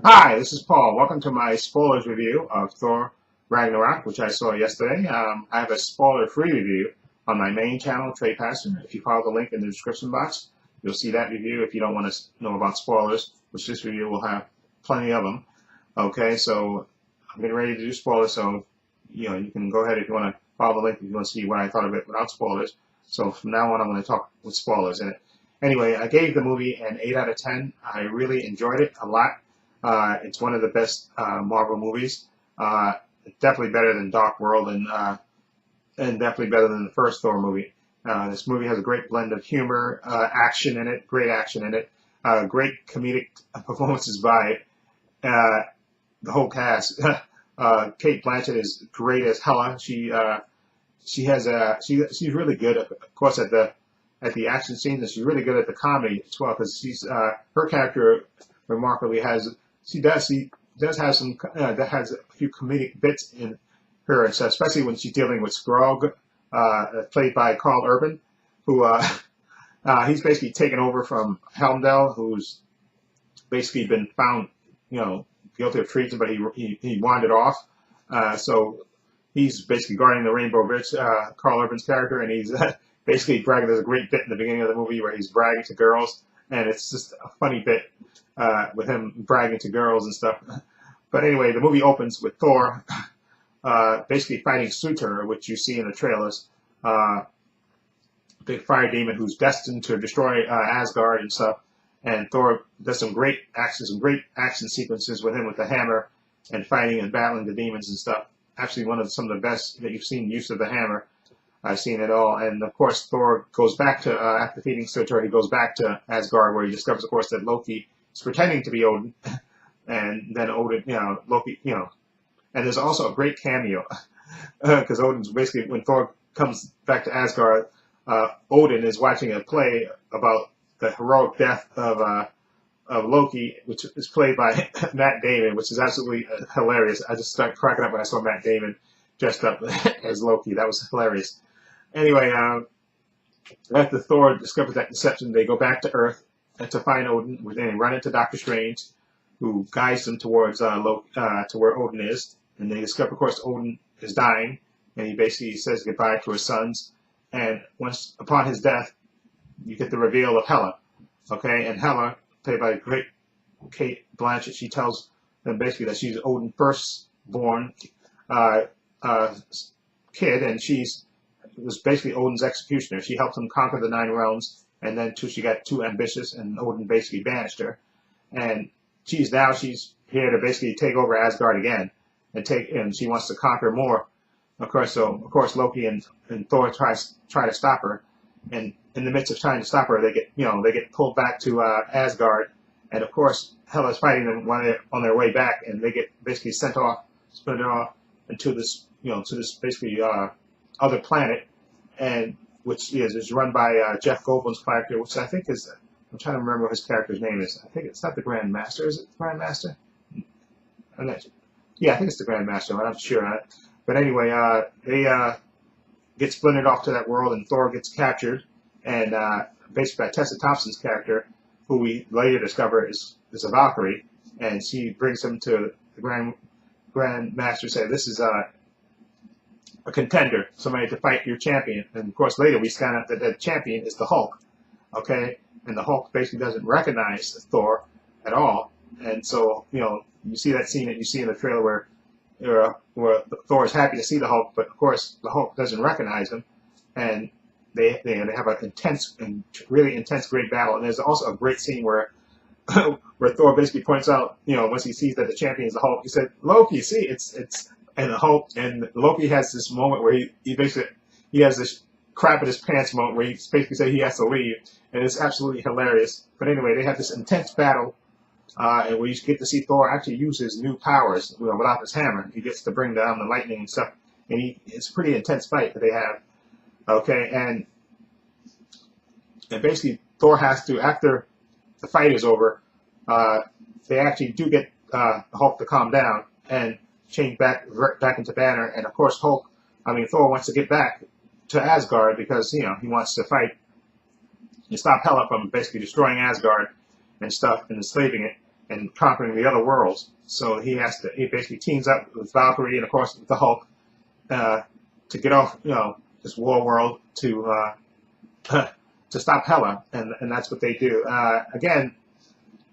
Hi, this is Paul. Welcome to my spoilers review of Thor Ragnarok, which I saw yesterday. I have a spoiler-free review on my main channel, Trade Pastor. If you follow the link in the description box, you'll see that review if you don't want to know about spoilers, which this review will have plenty of them. Okay, so I'm getting ready to do spoilers, so you can go ahead if you want to follow the link if you want to see what I thought of it without spoilers. So from now on, I'm going to talk with spoilers in it. Anyway, I gave the movie an 8 out of 10. I really enjoyed it a lot. It's one of the best Marvel movies. Definitely better than Dark World and definitely better than the first Thor movie. This movie has a great blend of humor, action in it, great action in it, great comedic performances by uh, the whole cast. Kate Blanchett is great as Hela. She's really good, of course, at the action scenes, and she's really good at the comedy as well because she's her character remarkably has she does have some that has a few comedic bits in her, and so especially when she's dealing with Skrog, played by Carl Urban, who he's basically taken over from Helmdell, who's basically been found, guilty of treason, but he wandered off. So he's basically guarding the Rainbow Bridge, Carl Urban's character, and he's basically bragging. There's a great bit in the beginning of the movie where he's bragging to girls, and it's just a funny bit with him bragging to girls and stuff. But anyway, the movie opens with Thor basically fighting Surtur, which you see in the trailers, big fire demon who's destined to destroy Asgard and stuff. And Thor does some great action sequences with him with the hammer and fighting and battling the demons and stuff. Actually, some of the best that you've seen use of the hammer. I've seen it all. And of course, Thor goes back to, after defeating Surtur, he goes back to Asgard where he discovers, of course, that Loki is pretending to be Odin. And then Odin, Loki, and there's also a great cameo because Odin's basically, when Thor comes back to Asgard, Odin is watching a play about the heroic death of Loki, which is played by Matt Damon, which is absolutely hilarious. I just started cracking up when I saw Matt Damon dressed up as Loki. That was hilarious. Anyway, after Thor discovers that deception, they go back to Earth to find Odin. They run into Doctor Strange, who guides them towards to where Odin is. And they discover, of course, Odin is dying, and he basically says goodbye to his sons. And once upon his death, you get the reveal of Hela. Okay, and Hela, played by the great Kate Blanchett, she tells them basically that she's Odin's firstborn kid, and was basically Odin's executioner. She helped him conquer the Nine Realms, and then she got too ambitious, and Odin basically banished her. And she's here to basically take over Asgard again, and she wants to conquer more. Of course, Loki and Thor try to stop her, and in the midst of trying to stop her, they get pulled back to Asgard, and of course Hela's fighting them when they're on their way back, and they get basically split off into this basically other planet, and which is run by Jeff Goldblum's character, which I think is, I'm trying to remember what his character's name is. I think it's not the Grand Master. Is it the Grand Master? I'm not, yeah, I think it's the Grand Master. I'm not sure. But anyway, they get splintered off to that world, and Thor gets captured, and basically by Tessa Thompson's character, who we later discover is a Valkyrie, and she brings him to the Grand Master, say this is a contender, somebody to fight your champion. And of course, later we find out that that champion is the Hulk. Okay, and the Hulk basically doesn't recognize Thor at all, and so you see that scene that you see in the trailer where Thor is happy to see the Hulk, but of course the Hulk doesn't recognize him, and they have an intense and really intense great battle. And there's also a great scene where where Thor basically points out, once he sees that the champion is the Hulk, he said, Loki, see, it's and the Hulk, and Loki has this moment where he has this crap in his pants moment where he basically says he has to leave, and it's absolutely hilarious. But anyway, they have this intense battle, and we get to see Thor actually use his new powers without his hammer. He gets to bring down the lightning and stuff, and it's a pretty intense fight that they have. Okay, and basically Thor has to, after the fight is over, they actually do get Hulk to calm down and change back into Banner, and of course Thor wants to get back to Asgard because he wants to fight and stop Hela from basically destroying Asgard and stuff and enslaving it. and conquering the other worlds. So he basically teams up with Valkyrie and of course with the Hulk to get off this war world to stop Hela, and that's what they do. Again,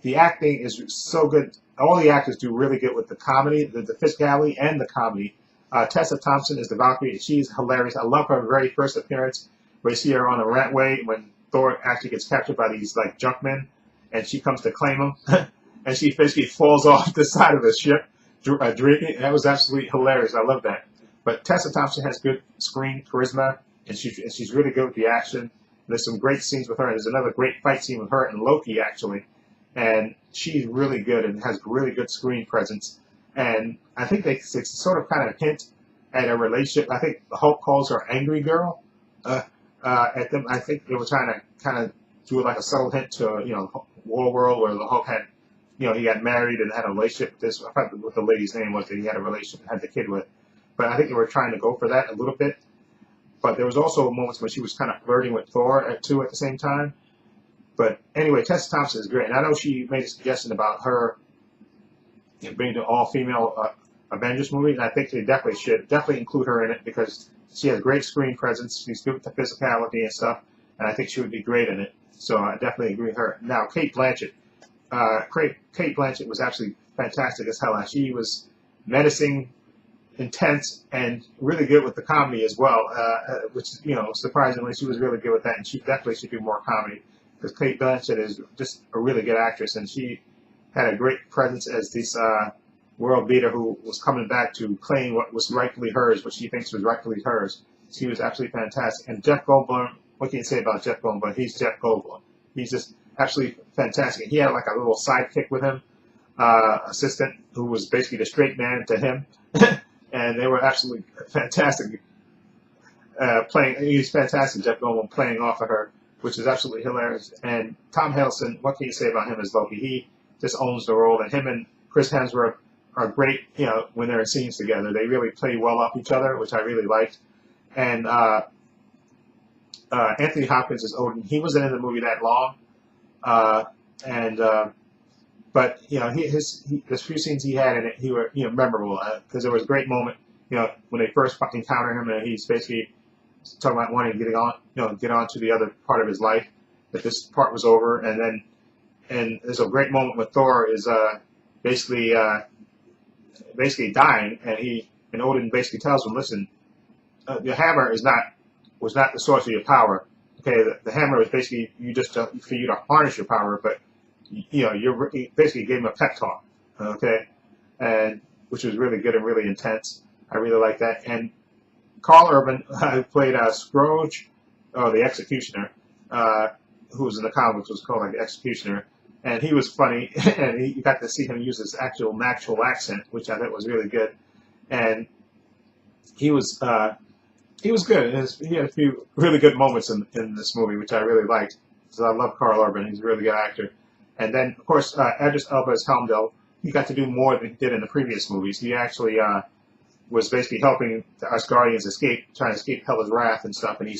the acting is so good. All the actors do really good with the comedy, the physicality, and the comedy. Tessa Thompson is the Valkyrie. She's hilarious. I love her very first appearance, where you see her on a rantway when Thor actually gets captured by these like junkmen, and she comes to claim him, and she basically falls off the side of the ship drinking. That was absolutely hilarious. I love that. But Tessa Thompson has good screen charisma, and she's really good with the action. There's some great scenes with her. There's another great fight scene with her and Loki, actually. And she's really good and has really good screen presence. And I think they sort of kind of hint at a relationship. I think the Hulk calls her Angry Girl at them. I think they were trying to kind of do like a subtle hint to, War World, where the Hulk had, he got married and had a relationship with this. I forgot what the lady's name was that he had a relationship, had the kid with. But I think they were trying to go for that a little bit. But there was also moments when she was kind of flirting with Thor too at the same time. But anyway, Tessa Thompson is great. And I know she made a suggestion about her bringing an all-female Avengers movie, and I think they definitely should include her in it because she has great screen presence. She's good with the physicality and stuff, and I think she would be great in it. So I definitely agree with her. Now, Cate Blanchett. Cate Blanchett was actually fantastic as hell. She was menacing, intense, and really good with the comedy as well, which, surprisingly, she was really good with that, and she definitely should do more comedy because Cate Blanchett is just a really good actress, and she had a great presence as this world beater who was coming back to claim what was rightfully hers, what she thinks was rightfully hers. She was absolutely fantastic. And Jeff Goldblum, what can you say about Jeff Goldblum? He's Jeff Goldblum. He's just absolutely fantastic. He had like a little sidekick with him, assistant, who was basically the straight man to him. And they were absolutely fantastic playing. He's fantastic, Jeff Goldblum, playing off of her, which is absolutely hilarious. And Tom Hiddleston, what can you say about him as Loki? He just owns the role, and him and Chris Hemsworth are great, when they're in scenes together. They really play well off each other, which I really liked. And Anthony Hopkins is Odin. He wasn't in the movie that long, but the few scenes he had in it, he were memorable because there was a great moment, when they first encounter him, and he's basically talking about wanting to get on to the other part of his life, that this part was over, and there's a great moment when Thor is basically dying, and Odin basically tells him, listen, the hammer was not the source of your power. Okay, the hammer was basically for you to harness your power, but you basically gave him a pep talk. Okay, and which was really good and really intense. I really like that. And Carl Urban played Scrooge, the Executioner, who was in the comics was called like the Executioner. And he was funny, and you got to see him use his actual natural accent, which I thought was really good. And he was good. He had a few really good moments in this movie, which I really liked. So I love Carl Urban. He's a really good actor. And then, of course, Idris Elba as Helmdall. He got to do more than he did in the previous movies. He actually was basically helping the Asgardians trying to escape Hela's wrath and stuff. And he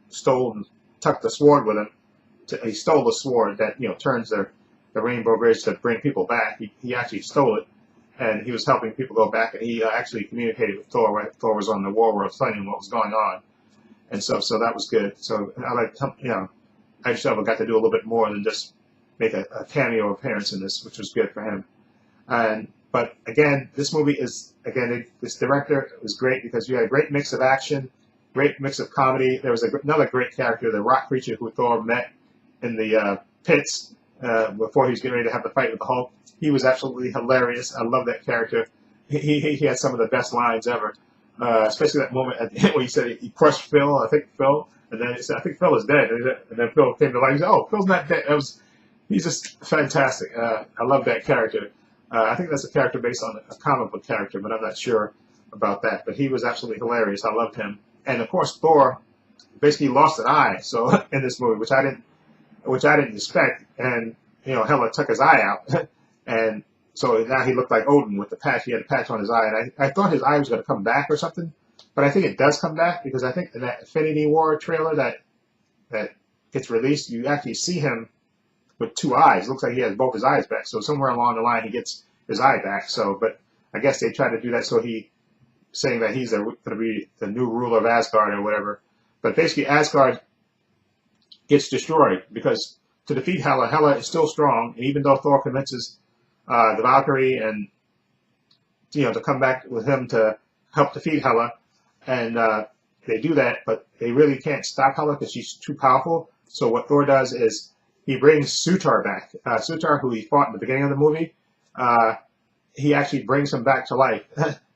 stole and tucked the sword with him. He stole the sword that turns the Rainbow Bridge to bring people back. He actually stole it, and he was helping people go back. And he actually communicated with Thor when Thor was on the war world, telling him what was going on, and so that was good. So I like Idris Elba got to do a little bit more than just make a cameo appearance in this, which was good for him. But again, this movie is this director was great because you had a great mix of action, great mix of comedy. There was another great character, the rock creature who Thor met in the pits before he was getting ready to have the fight with the Hulk. He was absolutely hilarious. I love that character. He had some of the best lines ever, especially that moment at the end where he said he crushed Phil, and then he said, I think Phil is dead. And then Phil came to life. He said, oh, Phil's not dead. He's just fantastic. I love that character. I think that's a character based on a comic book character, but I'm not sure about that. But he was absolutely hilarious. I loved him. And of course, Thor basically lost an eye. So in this movie, which I didn't expect, and Hela took his eye out, and so now he looked like Odin with the patch. He had a patch on his eye, and I thought his eye was going to come back or something, but I think it does come back because I think in that Infinity War trailer that gets released, you actually see him with 2 eyes. It looks like he has both his eyes back. So somewhere along the line, he gets his eye back. So, but I guess they try to do that so he, saying that he's going to be the new ruler of Asgard or whatever. But basically, Asgard gets destroyed because to defeat Hela, Hela is still strong. And even though Thor convinces the Valkyrie and to come back with him to help defeat Hela, and they do that, but they really can't stop Hela because she's too powerful. So what Thor does is he brings Sutar back. Sutar, who he fought in the beginning of the movie, he actually brings him back to life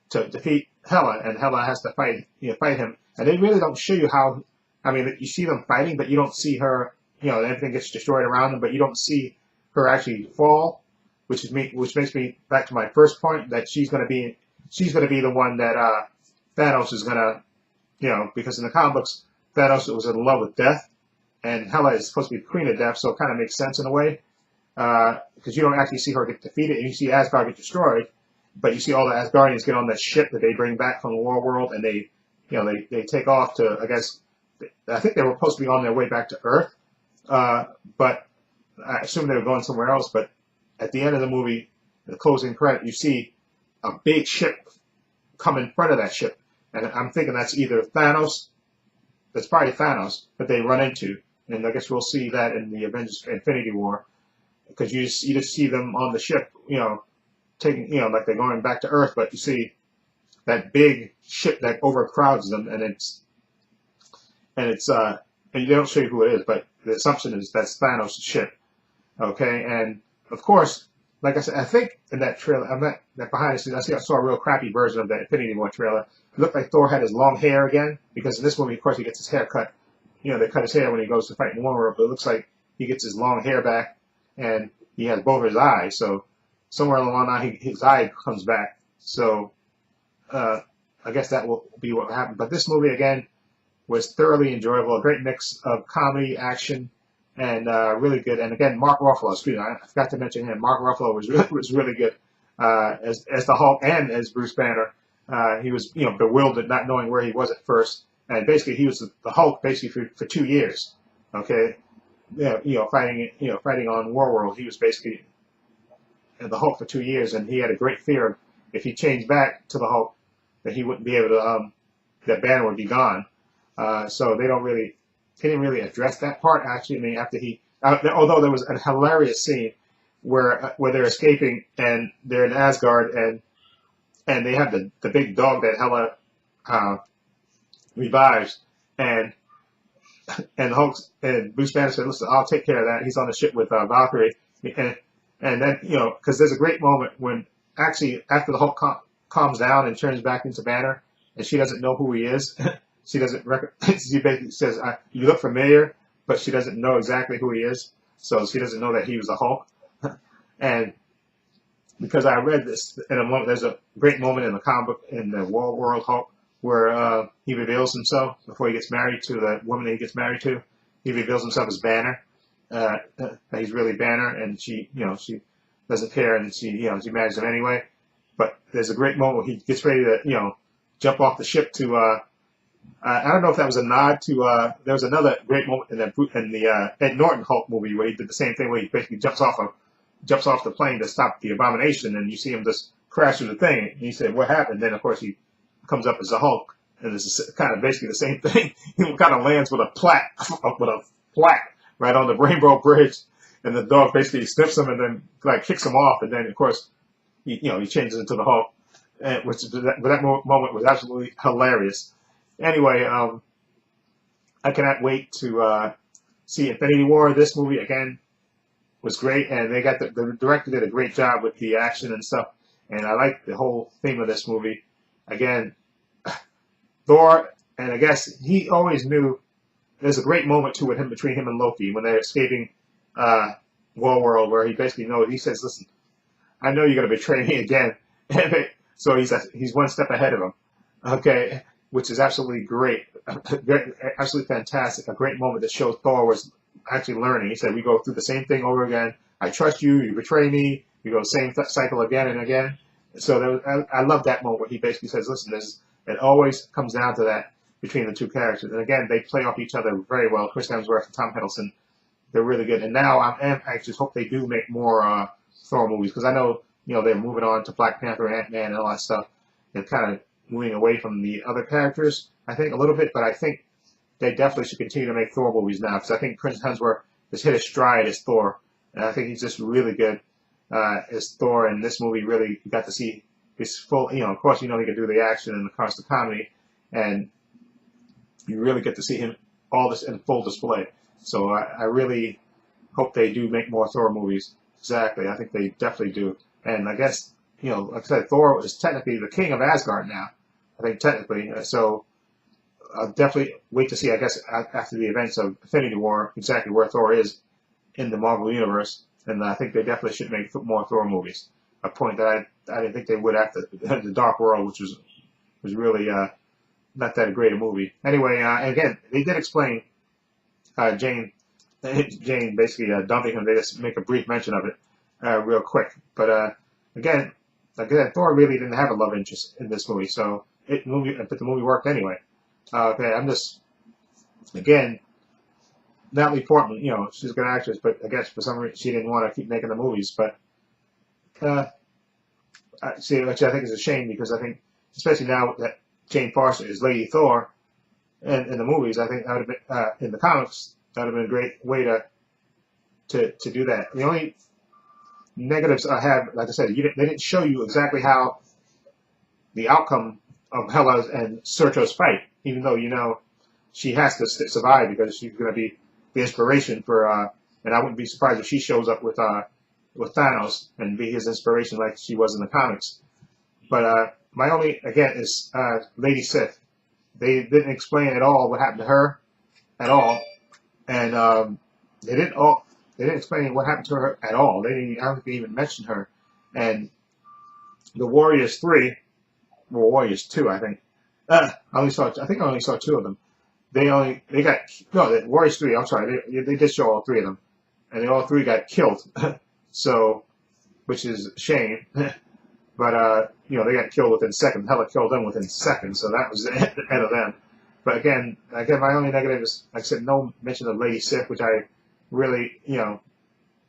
to defeat Hela, and Hela has to fight him. And they really don't show you how. I mean, you see them fighting, but you don't see her. Everything gets destroyed around them, but you don't see her actually fall, which makes me back to my first point that she's going to be the one that Thanos is going to, because in the comic books Thanos was in love with death, and Hela is supposed to be the queen of death, so it kind of makes sense in a way, because you don't actually see her get defeated, and you see Asgard get destroyed, but you see all the Asgardians get on that ship that they bring back from the War World, and they take off to, I think they were supposed to be on their way back to Earth, but I assume they were going somewhere else. But at the end of the movie, the closing credit, you see a big ship come in front of that ship, and I'm thinking that's either Thanos. That's probably Thanos that they run into, and I guess we'll see that in the Avengers Infinity War, because you just see them on the ship, taking, like they're going back to Earth, but you see that big ship that overcrowds them, and they don't show you who it is, but the assumption is that's Thanos' ship. Okay, and of course, like I said, I think in that trailer, that behind the scenes, I saw a real crappy version of that Infinity War trailer. It looked like Thor had his long hair again, because in this movie, of course, he gets his hair cut. They cut his hair when he goes to fight in War World, but it looks like he gets his long hair back, and he has both his eyes. So somewhere along the line, his eye comes back. So I guess that will be what will happen. But this movie, again, was thoroughly enjoyable. A great mix of comedy, action, and really good. And again, Mark Ruffalo, I forgot to mention him. Mark Ruffalo was really good as the Hulk and as Bruce Banner. He was bewildered, not knowing where he was at first, and basically he was the Hulk basically for 2 years. Okay, fighting on War World. He was basically the Hulk for 2 years, and he had a great fear if he changed back to the Hulk that he wouldn't be able to that Banner would be gone. So they didn't really address that part, actually. I mean, after although there was a hilarious scene where they're escaping and they're in Asgard, and they have the big dog that Hela revives, and Hulk and Bruce Banner said, "Listen, I'll take care of that." He's on the ship with Valkyrie, and then because there's a great moment when actually after the Hulk calms down and turns back into Banner, and she doesn't know who he is. She doesn't she basically says, "You look familiar," but she doesn't know exactly who he is. So she doesn't know that he was a Hulk. And because I read this, there's a great moment in the comic book in the War World Hulk where he reveals himself before he gets married to the woman that he gets married to. He reveals himself as Banner. That he's really Banner, and she doesn't care, and she marries him anyway. But there's a great moment where he gets ready to jump off the ship to. I don't know if that was a nod to. There was another great moment in the Ed Norton Hulk movie where he did the same thing, where he basically jumps off the plane to stop the abomination, and you see him just crash through the thing. And he said, "What happened?" Then of course he comes up as a Hulk, and it's kind of basically the same thing. He kind of lands with a plaque right on the Rainbow Bridge, and the dog basically sniffs him and then kicks him off, and then of course he changes into the Hulk, which that moment was absolutely hilarious. Anyway, I cannot wait to see Infinity War. This movie, again, was great, and they got the director did a great job with the action and stuff, and I like the whole theme of this movie. Again, Thor, and I guess he always knew there's a great moment too between him and Loki when they're escaping War World, where he basically knows, he says, "Listen, I know you're going to betray me again." So he's one step ahead of him. Okay. Which is absolutely great, absolutely fantastic. A great moment that shows Thor was actually learning. He said, "We go through the same thing over again. I trust you. You betray me. We go the same cycle again and again." So I love that moment where he basically says, "Listen, it always comes down to that between the two characters." And again, they play off each other very well. Chris Hemsworth and Tom Hiddleston they're really good. And now I just hope they do make more Thor movies, because I know they're moving on to Black Panther, Ant-Man, and all that stuff. They're kind of moving away from the other characters, I think, a little bit. But I think they definitely should continue to make Thor movies now, because I think Chris Hemsworth has hit a stride as Thor, and I think he's just really good as Thor. And this movie really got to see his full. Of course, he can do the action and of course the comedy, and you really get to see him all this in full display. So I really hope they do make more Thor movies. Exactly, I think they definitely do. And I guess, like I said, Thor is technically the king of Asgard now. I think technically. So I'll definitely wait to see, I guess, after the events of Infinity War, exactly where Thor is in the Marvel Universe. And I think they definitely should make more Thor movies. A point that I didn't think they would after the Dark World, which was really not that great a movie. Anyway, and again, they did explain Jane basically dumping him. They just make a brief mention of it real quick. But again, Thor really didn't have a love interest in this movie, so but the movie worked anyway. Okay, I'm just, again, Natalie Portman, she's a good actress, but I guess for some reason she didn't want to keep making the movies. But which I think is a shame, because I think, especially now that Jane Foster is Lady Thor in the movies, I think that would have been in the comics. That would have been a great way to do that. The only negatives I have, like I said, they didn't show you exactly how the outcome of Hela and Surtur's fight, even though she has to survive, because she's going to be the inspiration for. And I wouldn't be surprised if she shows up with Thanos and be his inspiration like she was in the comics. But my only, again, is Lady Sif. They didn't explain at all what happened to her at all. And they didn't explain what happened to her at all. I don't think they even mentioned her. And the Warriors 3, well, Warriors 2, I think. I only saw 2 of them. The Warriors 3. I'm sorry, they did show all 3 of them, and they all 3 got killed. So, which is a shame. But they got killed within seconds. Hela killed them within seconds. So that was the end of them. But again, my only negative is, like I said, no mention of Lady Sif, which I really,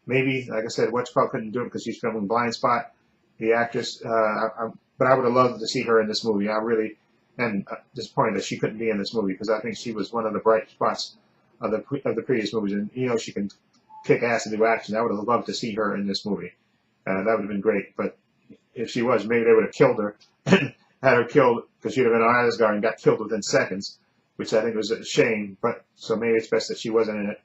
maybe, like I said, Whatchcall couldn't do it because she's filming Blind Spot, the actress. But I would have loved to see her in this movie. I really am disappointed that she couldn't be in this movie, because I think she was one of the bright spots of the previous movies. And she can kick ass and do action. I would have loved to see her in this movie. That would have been great. But if she was, maybe they would have killed her and had her killed, because she'd have been on Asgard and got killed within seconds, which I think was a shame. But so maybe it's best that she wasn't in it.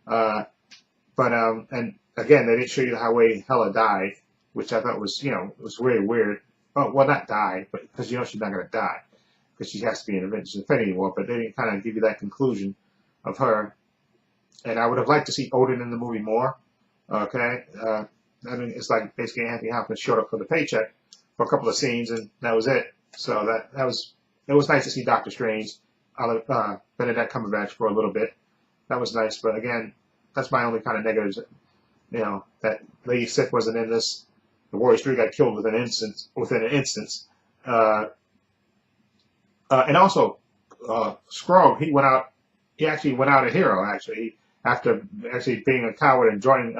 And again, they didn't show you how Hela died, which I thought was was really weird. Oh, well, not die, but because she's not going to die, because she has to be in Infinity War. But they didn't kind of give you that conclusion of her. And I would have liked to see Odin in the movie more. Okay, I mean, it's like basically Anthony Hopkins showed up for the paycheck for a couple of scenes, and that was it. So it was nice to see Doctor Strange, Benedict Cumberbatch for a little bit. That was nice, but again, that's my only kind of negatives. That Lady Sif wasn't in this. The Warriors 3 got killed within an instance. And also, Skrull, he actually went out a hero, actually. After actually being a coward and joining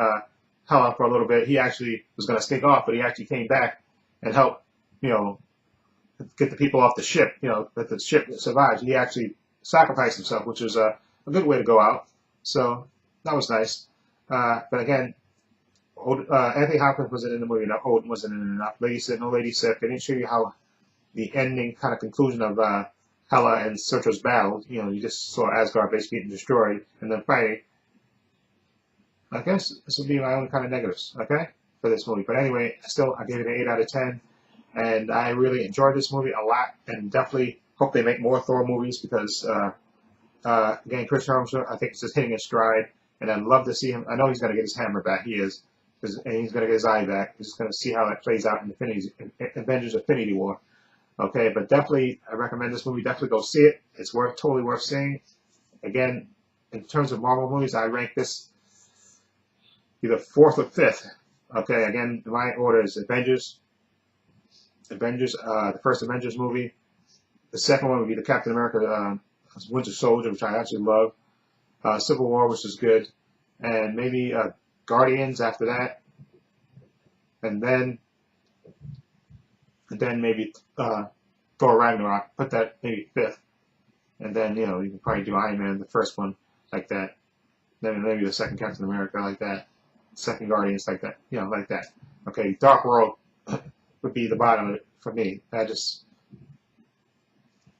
Hela for a little bit, he actually was going to sneak off, but he actually came back and helped, get the people off the ship, that the ship survives. He actually sacrificed himself, which was a good way to go out. So that was nice. But again, Anthony Hopkins wasn't in the movie enough. Odin wasn't in it enough. Lady Sif. They didn't show you how the ending kind of conclusion of Hela and Surtur's battle. You just saw Asgard basically getting destroyed and then fighting. I guess this would be my own kind of negatives, okay, for this movie. But anyway, I gave it an 8 out of 10. And I really enjoyed this movie a lot, and definitely hope they make more Thor movies, because, again, Chris Hemsworth, I think, is just hitting his stride. And I'd love to see him. I know he's going to get his hammer back. He is. And he's going to get his eye back. He's just going to see how that plays out in Avengers Infinity War. Okay, but definitely, I recommend this movie. Definitely go see it. It's totally worth seeing. Again, in terms of Marvel movies, I rank this either 4th or 5th. Okay, again, my order is Avengers, the first Avengers movie. The second one would be the Captain America Winter Soldier, which I actually love. Civil War, which is good. and maybe Guardians after that, and then maybe Thor Ragnarok. Put that maybe fifth, and then you can probably do Iron Man, the first one, like that. Then maybe the second Captain America, like that. Second Guardians, like that. Like that. Okay, Dark World would be the bottom of it for me. I just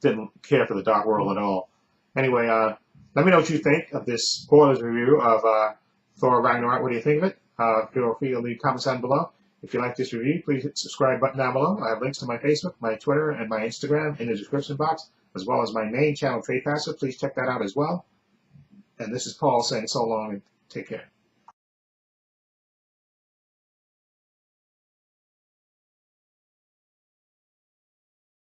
didn't care for the Dark World at all. Anyway, let me know what you think of this spoilers review of Thor Ragnarok. What do you think of it? Feel free to leave comments down below. If you like this review, please hit the subscribe button down below. I have links to my Facebook, my Twitter, and my Instagram in the description box, as well as my main channel, Faith Pastor. Please check that out as well. And this is Paul saying so long and take care.